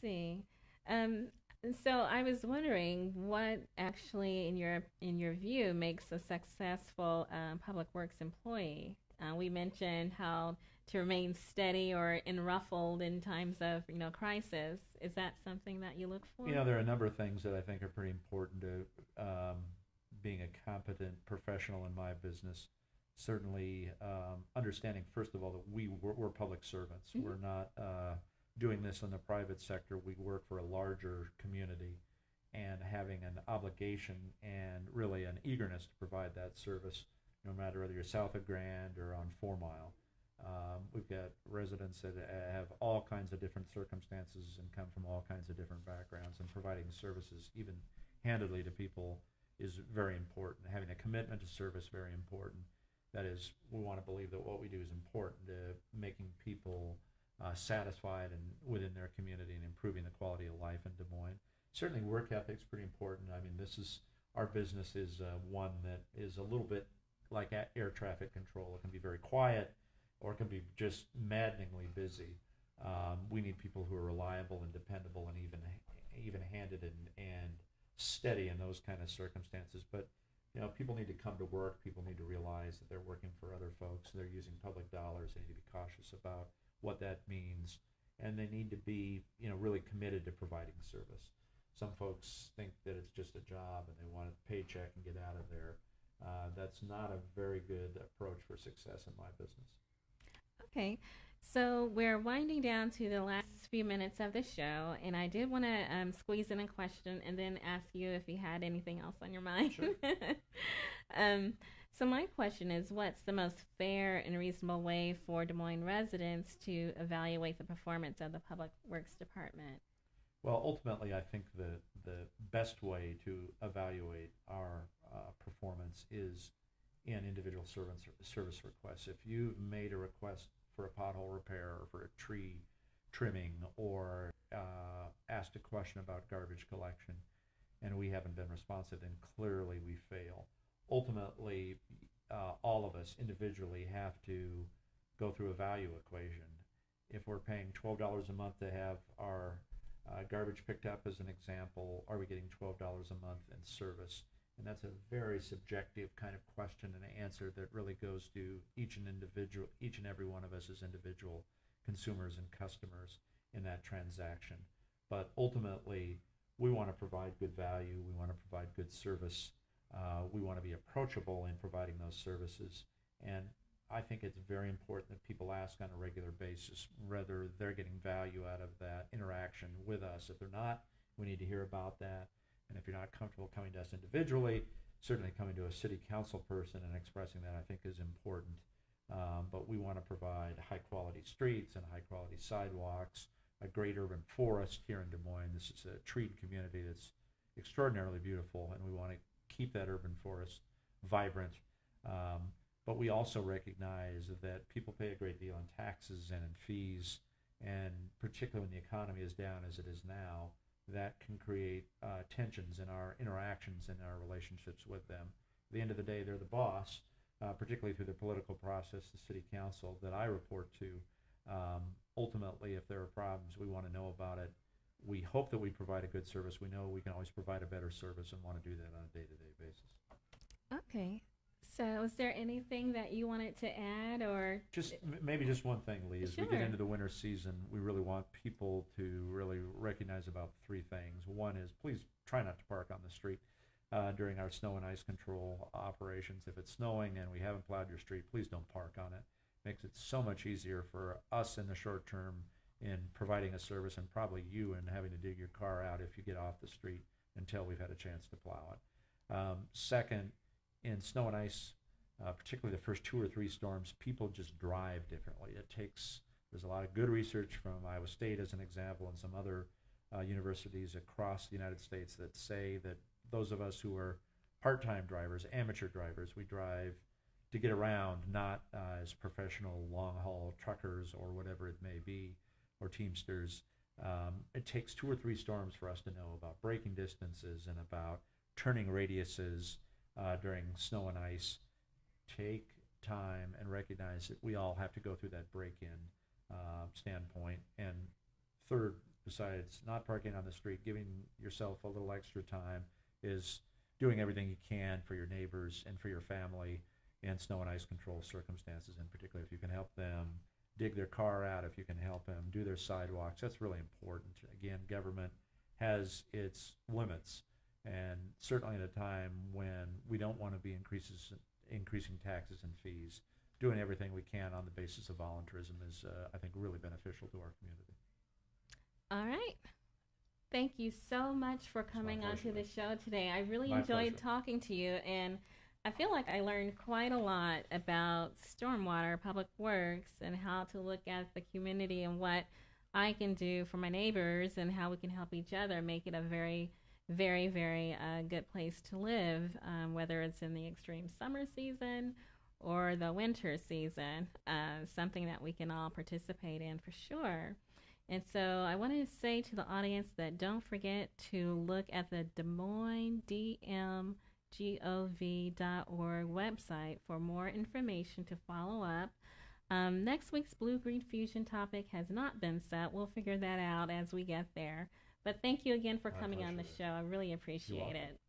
see. Um, so I was wondering what actually, in your view, makes a successful public works employee. We mentioned how to remain steady or unruffled in times of crisis. Is that something that you look for? There are a number of things that I think are pretty important to being a competent professional in my business. Certainly, understanding first of all that we're public servants. Hmm. We're not doing this in the private sector. We work for a larger community, and having an obligation and really an eagerness to provide that service, no matter whether you're south of Grand or on 4 Mile. We've got residents that have all kinds of different circumstances and come from all kinds of different backgrounds, and providing services even handedly to people is very important. Having a commitment to service very important. That is, we want to believe that what we do is important to making people satisfied and within their community and improving the quality of life in Des Moines. Certainly, work ethic is pretty important. I mean, this is our business is one that is a little bit like air traffic control. It can be very quiet, or it can be just maddeningly busy. We need people who are reliable and dependable and even-handed and steady in those kind of circumstances. But people need to come to work. People need to realize that they're working for other folks. They're using public dollars. They need to be cautious about what that means, and they need to be really committed to providing service. Some folks think that it's just a job and they want a paycheck and get out of there. That's not a very good approach for success in my business. Okay, so we're winding down to the last few minutes of the show, and I did want to squeeze in a question and then ask you if you had anything else on your mind. Sure. um, so my question is, what's the most fair and reasonable way for Des Moines residents to evaluate the performance of the Public Works Department? Well, ultimately, I think the best way to evaluate our performance is in individual service requests. If you've made a request for a pothole repair or for a tree trimming, or asked a question about garbage collection, and we haven't been responsive, then clearly we fail. Ultimately, all of us individually have to go through a value equation. If we're paying $12 a month to have our garbage picked up, as an example, are we getting $12 a month in service? And that's a very subjective kind of question and answer that really goes to each and every one of us as individual consumers and customers in that transaction. But ultimately, we want to provide good value. We want to provide good service. We want to be approachable in providing those services. And I think it's very important that people ask on a regular basis whether they're getting value out of that interaction with us. If they're not, we need to hear about that. And if you're not comfortable coming to us individually, certainly coming to a city council person and expressing that, I think, is important. But we want to provide high quality streets and high quality sidewalks, a great urban forest here in Des Moines. This is a treed community that's extraordinarily beautiful, and we want to keep that urban forest vibrant. But we also recognize that people pay a great deal in taxes and in fees, and particularly when the economy is down as it is now, that can create tensions in our interactions and our relationships with them. At the end of the day, they're the boss, particularly through the political process, the city council that I report to. Ultimately, if there are problems, we want to know about it. We hope that we provide a good service. We know we can always provide a better service and want to do that on a day-to-day basis. Okay. So, is there anything that you wanted to add, or Just maybe just one thing, Lee. As we get sure? into the winter season, we really want people to really recognize about three things. One is, please try not to park on the street during our snow and ice control operations. If it's snowing and we haven't plowed your street, please don't park on it. Makes it so much easier for us in the short term in providing a service, and probably you in having to dig your car out if you get off the street until we've had a chance to plow it. Second, in snow and ice, particularly the first 2 or 3 storms, people just drive differently. There's a lot of good research from Iowa State as an example, and some other universities across the United States that say that those of us who are part-time drivers, amateur drivers, we drive to get around, not as professional long-haul truckers or whatever it may be, or Teamsters. It takes 2 or 3 storms for us to know about braking distances and about turning radiuses during snow and ice. Take time and recognize that we all have to go through that break-in standpoint. And third, besides not parking on the street, giving yourself a little extra time, is doing everything you can for your neighbors and for your family in snow and ice control circumstances, in particular. If you can help them dig their car out, if you can help them do their sidewalks, that's really important. Again, government has its limits, and certainly at a time when we don't want to be increasing taxes and fees, doing everything we can on the basis of volunteerism is, I think, really beneficial to our community. All right. Thank you so much for coming onto the show today. I really enjoyed talking to you, and I feel like I learned quite a lot about stormwater, public works, and how to look at the community and what I can do for my neighbors and how we can help each other make it a very, very, very good place to live, whether it's in the extreme summer season or the winter season, something that we can all participate in for sure. And so I wanted to say to the audience that don't forget to look at the Des Moines, DMGOV.org website for more information to follow up. Next week's Blue.Green.Fusion topic has not been set. We'll figure that out as we get there. But thank you again for coming on the show. I really appreciate it.